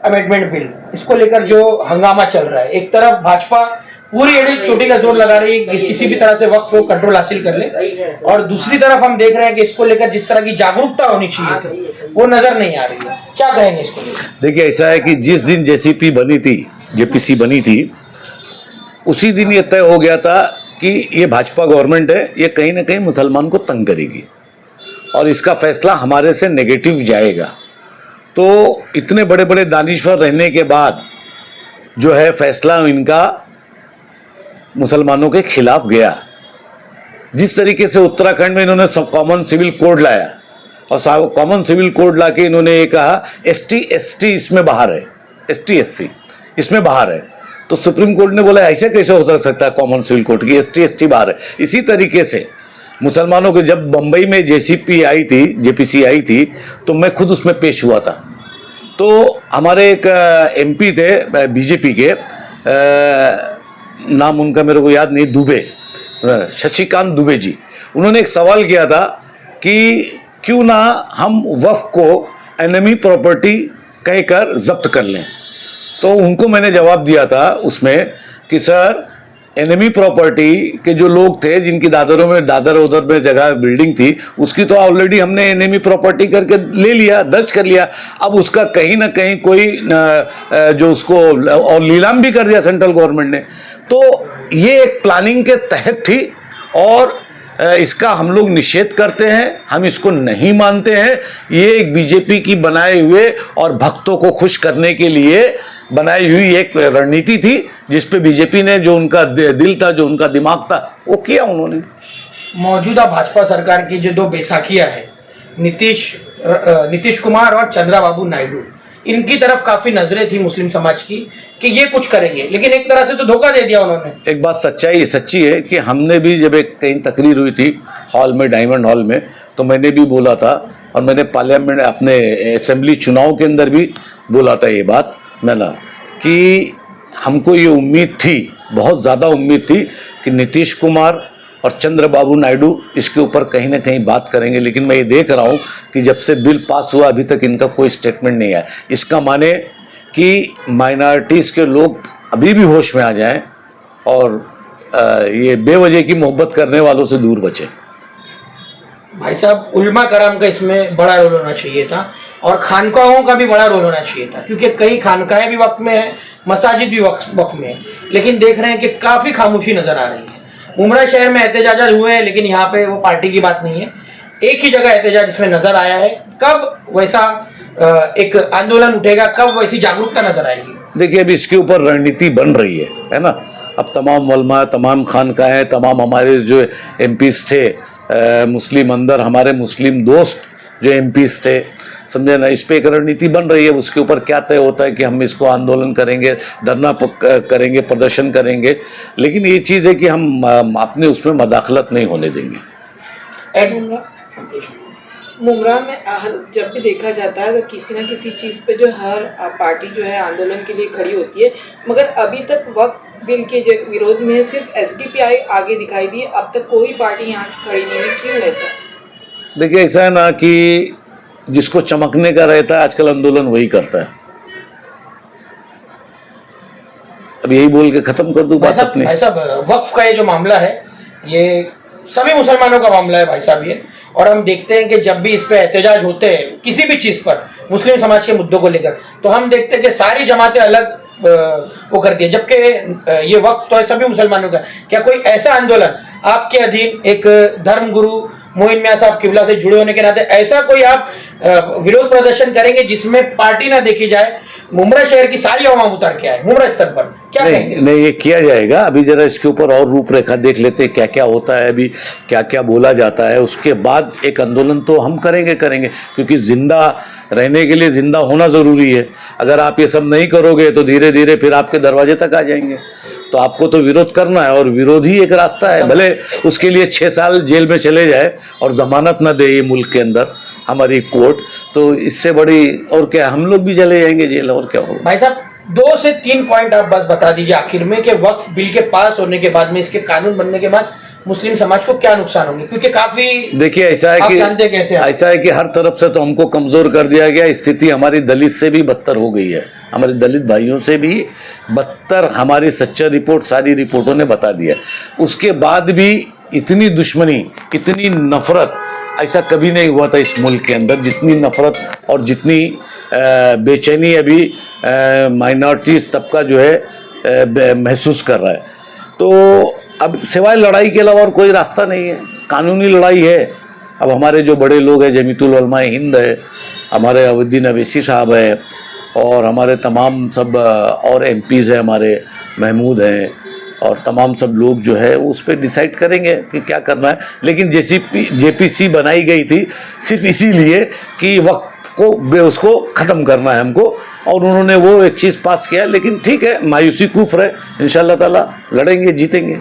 Amendment bill, इसको लेकर जो हंगामा चल रहा है, एक तरफ भाजपा पूरी एड़ी चोटी का जोर लगा रही है कि किसी भी तरह से वक्फ को कंट्रोल हासिल कर ले, और दूसरी तरफ हम देख रहे हैं कि इसको लेकर जिस तरह की जागरूकता होनी चाहिए थी वो नजर नहीं आ रही है। क्या कहेंगे इसको लेकर? देखिए, ऐसा है कि जिस दिन जेसीपी बनी थी, जेपीसी बनी थी, उसी दिन ये तय हो गया था कि ये भाजपा गवर्नमेंट है, ये कहीं ना कहीं मुसलमान को तंग करेगी और इसका फैसला हमारे से नेगेटिव जाएगा। तो इतने बड़े बड़े दानिश्वर रहने के बाद जो है फैसला इनका मुसलमानों के खिलाफ गया। जिस तरीके से उत्तराखंड में इन्होंने कॉमन सिविल कोड लाया और कॉमन सिविल कोड लाके इन्होंने ये कहा एसटी एसटी इसमें बाहर है, एसटी एससी इसमें बाहर है, तो सुप्रीम कोर्ट ने बोला ऐसे कैसे हो सकता है कॉमन सिविल कोड की एसटी एसटी बाहर है। इसी तरीके से मुसलमानों को जब बम्बई में जेसीपी आई थी, जेपीसी आई थी, तो मैं खुद उसमें पेश हुआ था। तो हमारे एक एमपी थे बीजेपी के, नाम उनका मेरे को याद नहीं, दुबे, शशिकांत दुबे जी, उन्होंने एक सवाल किया था कि क्यों ना हम वक्फ को एनिमी प्रॉपर्टी कहकर जब्त कर लें। तो उनको मैंने जवाब दिया था उसमें कि सर, एनिमी प्रॉपर्टी के जो लोग थे जिनकी दादर उधर में जगह बिल्डिंग थी, उसकी तो ऑलरेडी हमने एनिमी प्रॉपर्टी करके ले लिया, दर्ज कर लिया। अब उसका कहीं ना कहीं कोई जो उसको और नीलाम भी कर दिया सेंट्रल गवर्नमेंट ने। तो ये एक प्लानिंग के तहत थी और इसका हम लोग निषेध करते हैं, हम इसको नहीं मानते हैं। ये एक बीजेपी की बनाए हुए और भक्तों को खुश करने के लिए बनाई हुई एक रणनीति थी, जिसपे बीजेपी ने जो उनका दिल था, जो उनका दिमाग था, वो किया उन्होंने। मौजूदा भाजपा सरकार की जो दो बैसाखियां है, नीतीश कुमार और चंद्रबाबू नायडू, इनकी तरफ काफी नजरें थी मुस्लिम समाज की कि ये कुछ करेंगे, लेकिन एक तरह से तो धोखा दे दिया उन्होंने। एक बात सच्ची है कि हमने भी जब एक कहीं तकरीर हुई थी हॉल में, डायमंड हॉल में, तो मैंने भी बोला था और मैंने पार्लियामेंट अपने असेंबली चुनाव के अंदर भी बोला था ये बात मैंने, कि हमको ये उम्मीद थी, बहुत ज़्यादा उम्मीद थी कि नीतीश कुमार और चंद्रबाबू नायडू इसके ऊपर कहीं ना कहीं बात करेंगे। लेकिन मैं ये देख रहा हूँ कि जब से बिल पास हुआ अभी तक इनका कोई स्टेटमेंट नहीं आया। इसका माने कि माइनॉरिटीज़ के लोग अभी भी होश में आ जाएं और ये बेवजह की मोहब्बत करने वालों से दूर बचे। भाई साहब, उलमा कराम का इसमें बड़ा रोल होना चाहिए था और खानकाहों का भी बड़ा रोल होना चाहिए था, क्योंकि कई खानकाहें भी वक्फ में है, मसाजिद भी वक्फ में है, लेकिन देख रहे हैं कि काफ़ी खामोशी नज़र आ रही है। मुमरा शहर में एहतजाज हुए हैं, लेकिन यहाँ पे वो पार्टी की बात नहीं है। एक ही जगह एहतजाज इसमें नज़र आया है। कब वैसा एक आंदोलन उठेगा, कब वैसी जागरूकता नज़र आएगी? देखिए, अभी इसके ऊपर रणनीति बन रही है ना। अब तमाम उलमा, तमाम खानकाहें, तमाम हमारे जो एमपीज़ थे मुस्लिम, अंदर हमारे मुस्लिम दोस्त जो एमपीज़ थे, समझे ना, इस पे एक रणनीति बन रही है। उसके ऊपर क्या तय होता है कि हम इसको आंदोलन करेंगे, धरना करेंगे, प्रदर्शन करेंगे, लेकिन ये चीज़ है कि हम अपने उसमें मदाखलत नहीं होने देंगे। मुमरा में जब भी देखा जाता है तो किसी न किसी चीज़ पे जो हर पार्टी जो है आंदोलन के लिए खड़ी होती है, मगर अभी तक वक्फ बिल के जो विरोध में सिर्फ एसडीपीआई आगे दिखाई दी, अब तक कोई पार्टी यहाँ खड़ी नहीं है। क्यों ऐसा? देखिए, ऐसा है ना कि जिसको चमकने का रहता है आजकल आंदोलन वही करता है। अब यही बोल के खत्म कर दूं बात अपनी। भाई साहब, वक्फ का ये जो मामला है, ये सभी मुसलमानों का मामला है भाई साहब ये, और हम देखते हैं कि जब भी इस पे एहतजाज होते हैं किसी भी चीज़ पर, मुस्लिम समाज के मुद्दों को लेकर, तो हम देखते हैं कि सारी जमातें अलग वो कर दिए, जबकि ये वक्त तो है सभी मुसलमानों का। क्या कोई ऐसा आंदोलन आपके अधीन, एक धर्म गुरु मोइन मियां साहब किबला से जुड़े होने के नाते, ऐसा कोई आप विरोध प्रदर्शन करेंगे जिसमें पार्टी ना देखी जाए, मुमरा शहर की सारी अवाम उतर के आए मुमरा स्तर पर? क्या कहेंगे? नहीं, ये किया जाएगा। अभी जरा इसके ऊपर और रूपरेखा देख लेते हैं, क्या क्या होता है, अभी क्या क्या बोला जाता है, उसके बाद एक आंदोलन तो हम करेंगे, क्योंकि जिंदा रहने के लिए जिंदा होना ज़रूरी है। अगर आप ये सब नहीं करोगे तो धीरे धीरे फिर आपके दरवाजे तक आ जाएंगे। तो आपको तो विरोध करना है और विरोध ही एक रास्ता है। भले उसके लिए 6 साल जेल में चले जाए और जमानत ना दे ये मुल्क के अंदर हमारी कोर्ट, तो इससे बड़ी और क्या, हम लोग भी चले जाएंगे जेल, और क्या होगा। भाई साहब, 2 से 3 पॉइंट आप बस बता दीजिए आखिर में कि वक्फ बिल के पास होने के बाद में, इसके कानून बनने के बाद मुस्लिम समाज को क्या नुकसान होंगे, क्योंकि काफी देखिए ऐसा आप है जानते हैं कैसे कि हैं। ऐसा है कि हर तरफ से तो हमको कमजोर कर दिया गया, स्थिति हमारी दलित से भी बदतर हो गई है, हमारे दलित भाइयों से भी बदतर हमारी सच्चा रिपोर्ट सारी रिपोर्टों ने बता दिया। उसके बाद भी इतनी दुश्मनी, इतनी नफरत ऐसा कभी नहीं हुआ था इस मुल्क के अंदर, जितनी नफरत और जितनी बेचैनी अभी माइनॉरिटीज तबका जो है महसूस कर रहा है। तो अब सिवाय लड़ाई के अलावा और कोई रास्ता नहीं है, कानूनी लड़ाई है। अब हमारे जो बड़े लोग हैं, जमीयतुल उलमा हिंद है, हमारे अवुद्दीन अवैसी साहब है, और हमारे तमाम सब और एमपीज़ हैं, हमारे महमूद हैं, और तमाम सब लोग जो है वो उस पर डिसाइड करेंगे कि क्या करना है। लेकिन जेपीसी बनाई गई थी सिर्फ इसीलिए कि वक्त को उसको ख़त्म करना है हमको, और उन्होंने वो एक चीज़ पास किया। लेकिन ठीक है, मायूसी कुफ्र है, इंशाअल्लाह ताला लड़ेंगे, जीतेंगे।